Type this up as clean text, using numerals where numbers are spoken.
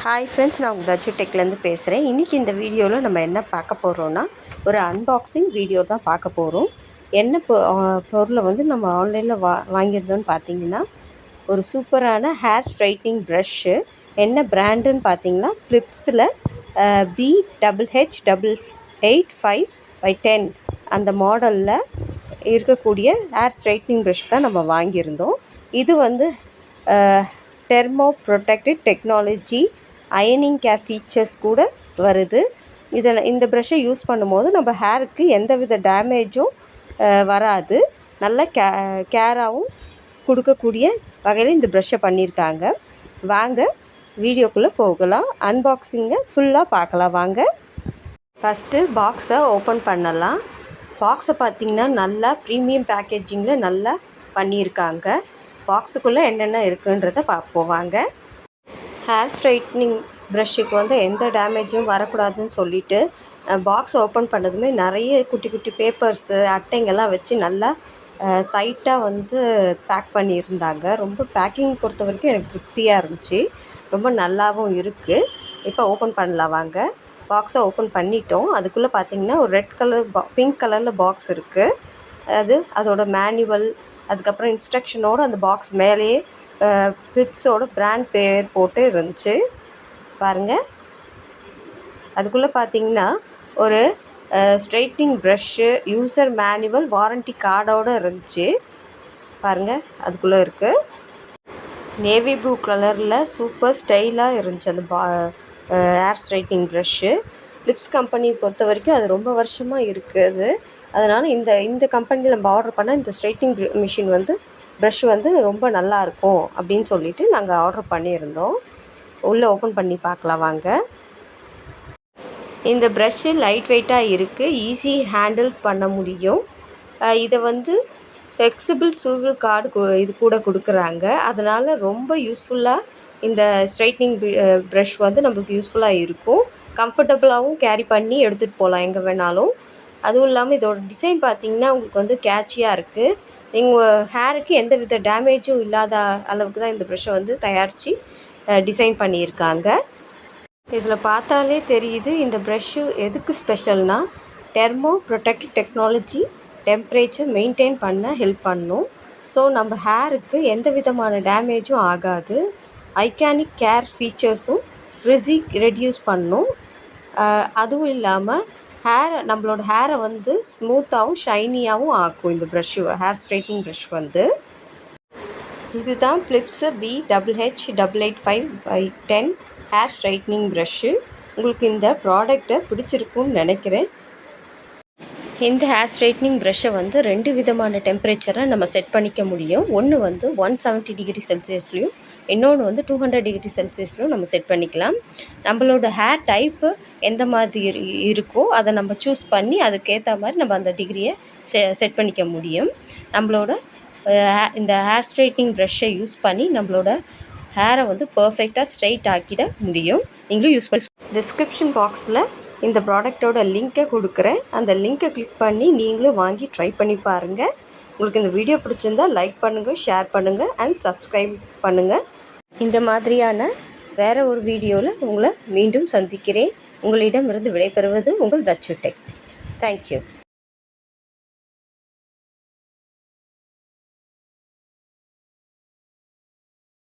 Hi friends, நான் உங்கள் தச்சு டெக்லேருந்து பேசுகிறேன். இன்றைக்கி இந்த வீடியோவில் நம்ம என்ன பார்க்க போகிறோன்னா, ஒரு அன்பாக்சிங் வீடியோ தான் பார்க்க போகிறோம். என்ன பொருளை வந்து நம்ம ஆன்லைனில் வாங்கியிருந்தோன்னு பார்த்தீங்கன்னா, ஒரு சூப்பரான ஹேர் ஸ்ட்ரைட்னிங் ப்ரஷ்ஷு. என்ன பிராண்டுன்னு பார்த்தீங்கன்னா, ஃபிலிப்ஸில் BHH885/10 அந்த மாடலில் இருக்கக்கூடிய ஹேர் ஸ்ட்ரைட்னிங் ப்ரஷ் தான் நம்ம வாங்கியிருந்தோம். இது வந்து டெர்மோ ப்ரொடெக்டட் டெக்னாலஜி அயனிங் கேர் ஃபீச்சர்ஸ் கூட வருது. இந்த ப்ரஷ்ஷை யூஸ் பண்ணும்போது நம்ம ஹேருக்கு எந்தவித டேமேஜும் வராது. நல்ல கேராகவும் கொடுக்கக்கூடிய வகையில் இந்த ப்ரஷ்ஷை பண்ணியிருக்காங்க. வாங்க வீடியோக்குள்ளே போகலாம். அன்பாக்சிங்கை ஃபுல்லாக பார்க்கலாம் வாங்க. ஃபஸ்ட்டு பாக்ஸை ஓப்பன் பண்ணலாம். பாக்ஸை பார்த்திங்கன்னா நல்லா ப்ரீமியம் பேக்கேஜிங்கில் நல்லா பண்ணியிருக்காங்க. பாக்ஸுக்குள்ளே என்னென்ன இருக்குன்றதை பார்ப்போம் வாங்க. ஹேர் ஸ்ட்ரைட்னிங் ப்ரஷ்ஷுக்கு வந்து எந்த டேமேஜும் வரக்கூடாதுன்னு சொல்லிவிட்டு பாக்ஸ் ஓப்பன் பண்ணதுமே நிறைய குட்டி குட்டி பேப்பர்ஸு அட்டைங்கெல்லாம் வச்சு நல்லா டைட்டாக வந்து பேக் பண்ணியிருந்தாங்க. ரொம்ப பேக்கிங் பொறுத்த வரைக்கும் எனக்கு திருப்தியாக இருந்துச்சு. ரொம்ப நல்லாவும் இருக்குது. இப்போ ஓப்பன் பண்ணலாம் வாங்க. பாக்ஸை ஓப்பன் பண்ணிட்டோம். அதுக்குள்ளே பார்த்திங்கன்னா ஒரு ரெட் கலர் பிங்க் கலரில் பாக்ஸ் இருக்குது. அதோட மேனுவல், அதுக்கப்புறம் இன்ஸ்ட்ரக்ஷனோடு அந்த பாக்ஸ் மேலேயே ஃபிலிப்ஸோட பிராண்ட் பேர் போட்டு இருந்துச்சு பாருங்கள். அதுக்குள்ளே பார்த்திங்கன்னா ஒரு straightening brush, user manual, warranty கார்டோடு இருந்துச்சு பாருங்கள். அதுக்குள்ளே இருக்குது. நேவி ப்ளூ கலரில் சூப்பர் ஸ்டைலாக இருந்துச்சு அந்த hair straightening brush. Philips company பொறுத்த வரைக்கும் அது ரொம்ப வருஷமாக இருக்குது. அதனால் இந்த கம்பெனியில் நம்ம ஆர்டர் பண்ணால் இந்த ஸ்ட்ரைட்னிங் மிஷின் வந்து ப்ரஷ் வந்து ரொம்ப நல்லாயிருக்கும் அப்படின்னு சொல்லிவிட்டு நாங்கள் ஆர்டர் பண்ணியிருந்தோம். உள்ளே ஓப்பன் பண்ணி பார்க்கலாம் வாங்க. இந்த ப்ரஷ்ஷு லைட் வெயிட்டாக இருக்குது, ஈஸி ஹேண்டில் பண்ண முடியும். இதை வந்து ஃப்ளெக்சிபிள் ஸ்விவல் கார்டு இது கூட கொடுக்குறாங்க. அதனால் ரொம்ப யூஸ்ஃபுல்லாக இந்த ஸ்ட்ரைட்னிங் ப்ரஷ் வந்து நம்மளுக்கு யூஸ்ஃபுல்லாக இருக்கும். கம்ஃபர்டபுளாகவும் கேரி பண்ணி எடுத்துகிட்டு போகலாம் எங்கே வேணாலும். அதுவும் இல்லாமல் இதோட டிசைன் பார்த்திங்கன்னா உங்களுக்கு வந்து கேட்சியாக இருக்குது. உங்கள் ஹேருக்கு எந்த வித டேமேஜும் இல்லாத அளவுக்கு தான் இந்த ப்ரஷ்ஷை வந்து தயாரித்து டிசைன் பண்ணியிருக்காங்க. இதில் பார்த்தாலே தெரியுது இந்த ப்ரஷ்ஷு எதுக்கு ஸ்பெஷல்னால், டெர்மோ ப்ரொடெக்ட் டெக்னாலஜி டெம்பரேச்சர் மெயின்டைன் பண்ண ஹெல்ப் பண்ணும். ஸோ நம்ம ஹேருக்கு எந்த விதமான டேமேஜும் ஆகாது. ஐகானிக் கேர் ஃபீச்சர்ஸும் ஃப்ரிஸி ரெடியூஸ் பண்ணும். அதுவும் இல்லாமல் நம்மளோட ஹேரை வந்து ஸ்மூத்தாகவும் ஷைனியாகவும் ஆக்கும் இந்த ப்ரஷ்ஷு, ஹேர் ஸ்ட்ரைட்னிங் ப்ரஷ் வந்து. இதுதான் Philips BHH885/10 hair straightening brush. உங்களுக்கு இந்த ப்ராடக்டை பிடிச்சிருக்குன்னு நினைக்கிறேன். இந்த ஹேர் ஸ்ட்ரைட்னிங் ப்ரஷ்ஷை வந்து 2 விதமான டெம்பரேச்சரை நம்ம செட் பண்ணிக்க முடியும். ஒன்று வந்து 170 டிகிரி செல்சியஸ்லையும், இன்னொன்று வந்து 200 டிகிரி செல்சியஸ்லையும் நம்ம செட் பண்ணிக்கலாம். நம்மளோட ஹேர் டைப்பு எந்த மாதிரி இருக்கோ அதை நம்ம சூஸ் பண்ணி அதுக்கேற்ற மாதிரி நம்ம அந்த டிகிரியை செட் பண்ணிக்க முடியும். நம்மளோட இந்த ஹேர் ஸ்ட்ரைட்னிங் ப்ரஷ்ஷை யூஸ் பண்ணி நம்மளோட ஹேரை வந்து பர்ஃபெக்டாக ஸ்ட்ரைட் ஆக்கிட முடியும். நீங்களும் யூஸ் பண்ணி டிஸ்கிரிப்ஷன் பாக்ஸில் இந்த ப்ராடக்டோட லிங்க்கை கொடுக்குறேன். அந்த லிங்க்கை கிளிக் பண்ணி நீங்களும் வாங்கி ட்ரை பண்ணி பாருங்கள். உங்களுக்கு இந்த வீடியோ பிடிச்சிருந்தால் லைக் பண்ணுங்கள், ஷேர் பண்ணுங்கள் அண்ட் சப்ஸ்கிரைப் பண்ணுங்கள். இந்த மாதிரியான வேறு ஒரு வீடியோவில் உங்களை மீண்டும் சந்திக்கிறேன். உங்களிடமிருந்து விடைபெறுவது உங்கள் தச்சு டெக். தேங்க்யூ.